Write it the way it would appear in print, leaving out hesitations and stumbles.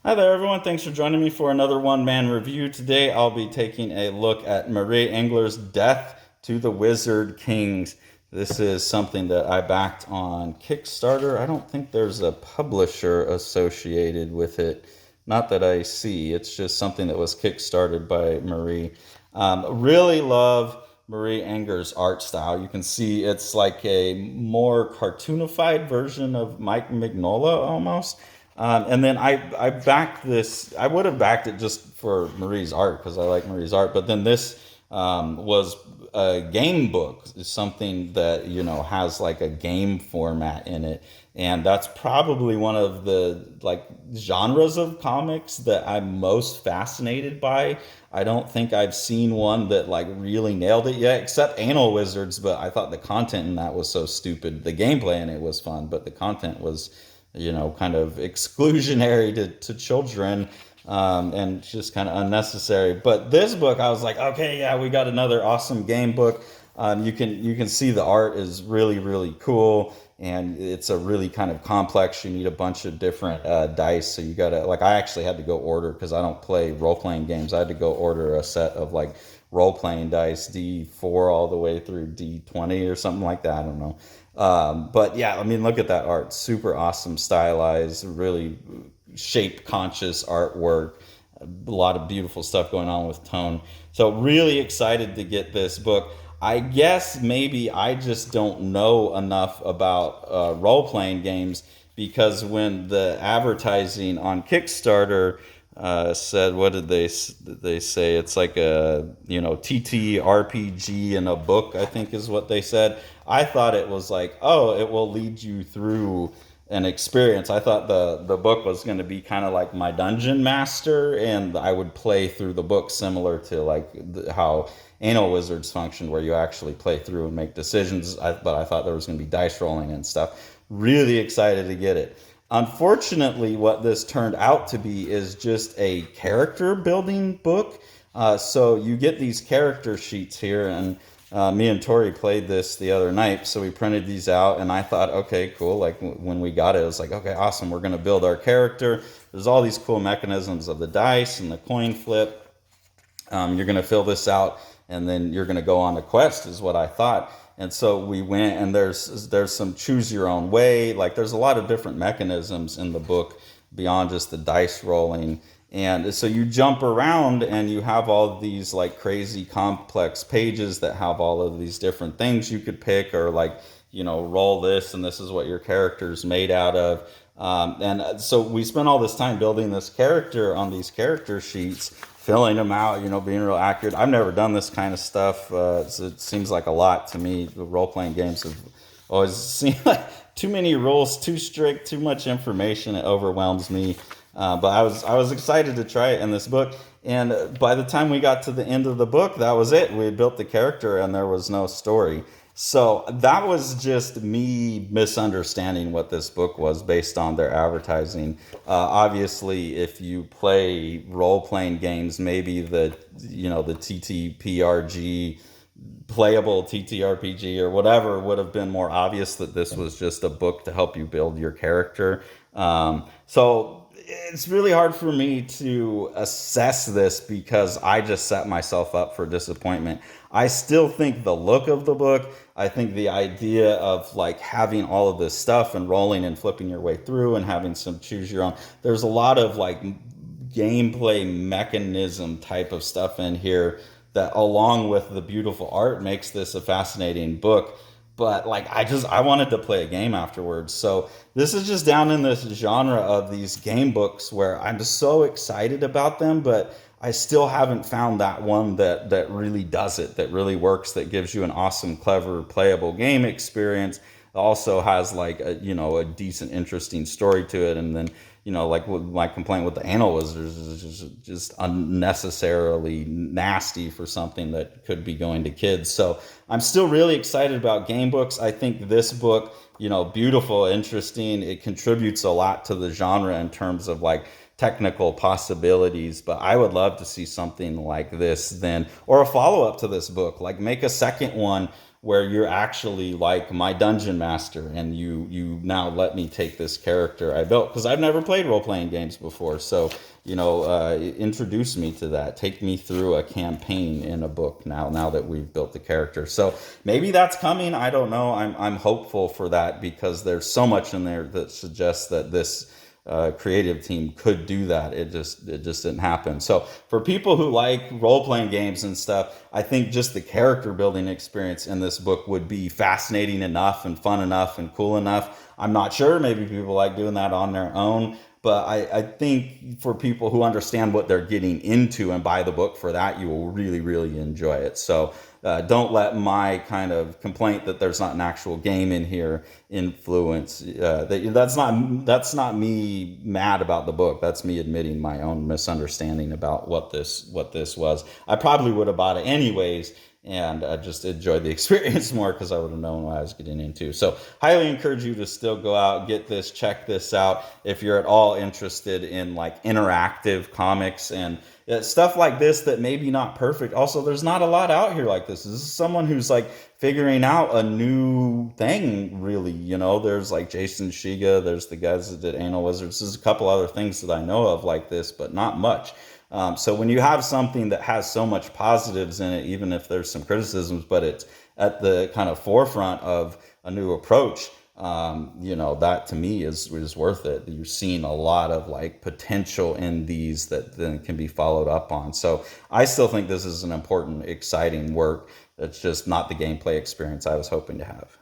Hi there, everyone. Thanks for joining me for another one man review. Today, I'll be taking a look at Marie Engler's Death to the Wizard Kings. This is something that I backed on Kickstarter. I don't think there's a publisher associated with it. Not that I see. It's just something that was kickstarted by Marie. Really love Marie Enger's art style. You can see it's like a more cartoonified version of Mike Mignola almost. And then I backed this. I would have backed it just for Marie's art because I like Marie's art. But then this was a game book, is something that has like a game format in it, and that's probably one of the like genres of comics that I'm most fascinated by. I don't think I've seen one that like really nailed it yet, except Anal Wizards. But I thought the content in that was so stupid. The gameplay in it was fun, but the content was kind of exclusionary to children, and just kind of unnecessary. But this book, I was like, okay, yeah, we got another awesome game book. You can see the art is really really cool, and it's a really kind of complex. You need a bunch of different dice, so you gotta like. I actually had to go order because I don't play role playing games. I had to go order a set of like role playing dice, D4 all the way through D20 or something like that. I don't know. But yeah, I mean, look at that art. Super awesome, stylized, really shape conscious artwork. A lot of beautiful stuff going on with tone. So, really excited to get this book. I guess maybe I just don't know enough about role playing games because when the advertising on Kickstarter said, what did they say? It's like a TTRPG in a book, I think is what they said. I thought it was like, oh, it will lead you through an experience. I thought the book was going to be kind of like my dungeon master, and I would play through the book similar to like how Anal Wizards functioned, where you actually play through and make decisions. But I thought there was going to be dice rolling and stuff. Really excited to get it. Unfortunately, what this turned out to be is just a character building book. So you get these character sheets here, and me and Tori played this the other night, so we printed these out, and I thought, okay, cool. Like when we got it, it was like, okay, awesome. We're gonna build our character. There's all these cool mechanisms of the dice and the coin flip. You're gonna fill this out, and then you're gonna go on a quest, is what I thought. And so we went, and there's some choose your own way. Like there's a lot of different mechanisms in the book beyond just the dice rolling. And so you jump around and you have all these like crazy complex pages that have all of these different things you could pick, or like, roll this and this is what your character's made out of. And so we spent all this time building this character on these character sheets, filling them out, being real accurate. I've never done this kind of stuff. So it seems like a lot to me. The role playing games have always seemed like too many rules, too strict, too much information. It overwhelms me. But I was excited to try it in this book. And by the time we got to the end of the book, that was it. We had built the character and there was no story. So that was just me misunderstanding what this book was based on their advertising. Obviously, if you play role playing games, maybe the TTPRG, playable TTRPG or whatever, would have been more obvious that this was just a book to help you build your character. So it's really hard for me to assess this because I just set myself up for disappointment. I still think the look of the book, I think the idea of like having all of this stuff and rolling and flipping your way through and having some choose your own, there's a lot of like gameplay mechanism type of stuff in here that, along with the beautiful art, makes this a fascinating book. But like I wanted to play a game afterwards. So this is just down in this genre of these game books where I'm just so excited about them, but I still haven't found that one that really does it, that really works, that gives you an awesome, clever, playable game experience. Also has like a decent, interesting story to it, and then like my complaint with the Anal Wizards is just unnecessarily nasty for something that could be going to kids. So I'm still really excited about game books. I think this book, beautiful, interesting. It contributes a lot to the genre in terms of like technical possibilities, but I would love to see something like this then, or a follow up to this book, like make a second one where you're actually like my dungeon master, and you now let me take this character I built, because I've never played role-playing games before. So introduce me to that, take me through a campaign in a book now that we've built the character. So maybe that's coming, I don't know. I'm hopeful for that, because there's so much in there that suggests that this creative team could do that. It just didn't happen. So for people who like role-playing games and stuff, I think just the character building experience in this book would be fascinating enough and fun enough and cool enough. I'm not sure, maybe people like doing that on their own, but I think for people who understand what they're getting into and buy the book for that, you will really, really enjoy it. So don't let my kind of complaint that there's not an actual game in here influence. That's not me mad about the book. That's me admitting my own misunderstanding about what this was. I probably would have bought it anyways, and I just enjoyed the experience more because I would have known what I was getting into. So highly encourage you to still go out, get this, check this out. If you're at all interested in like interactive comics and stuff like this that maybe not perfect. Also, there's not a lot out here like this. This is someone who's like figuring out a new thing, really. There's like Jason Shiga, there's the guys that did Anal Wizards. There's a couple other things that I know of like this, but not much. So when you have something that has so much positives in it, even if there's some criticisms, but it's at the kind of forefront of a new approach, that to me is worth it. You're seeing a lot of like potential in these that then can be followed up on. So I still think this is an important, exciting work. It's just not the gameplay experience I was hoping to have.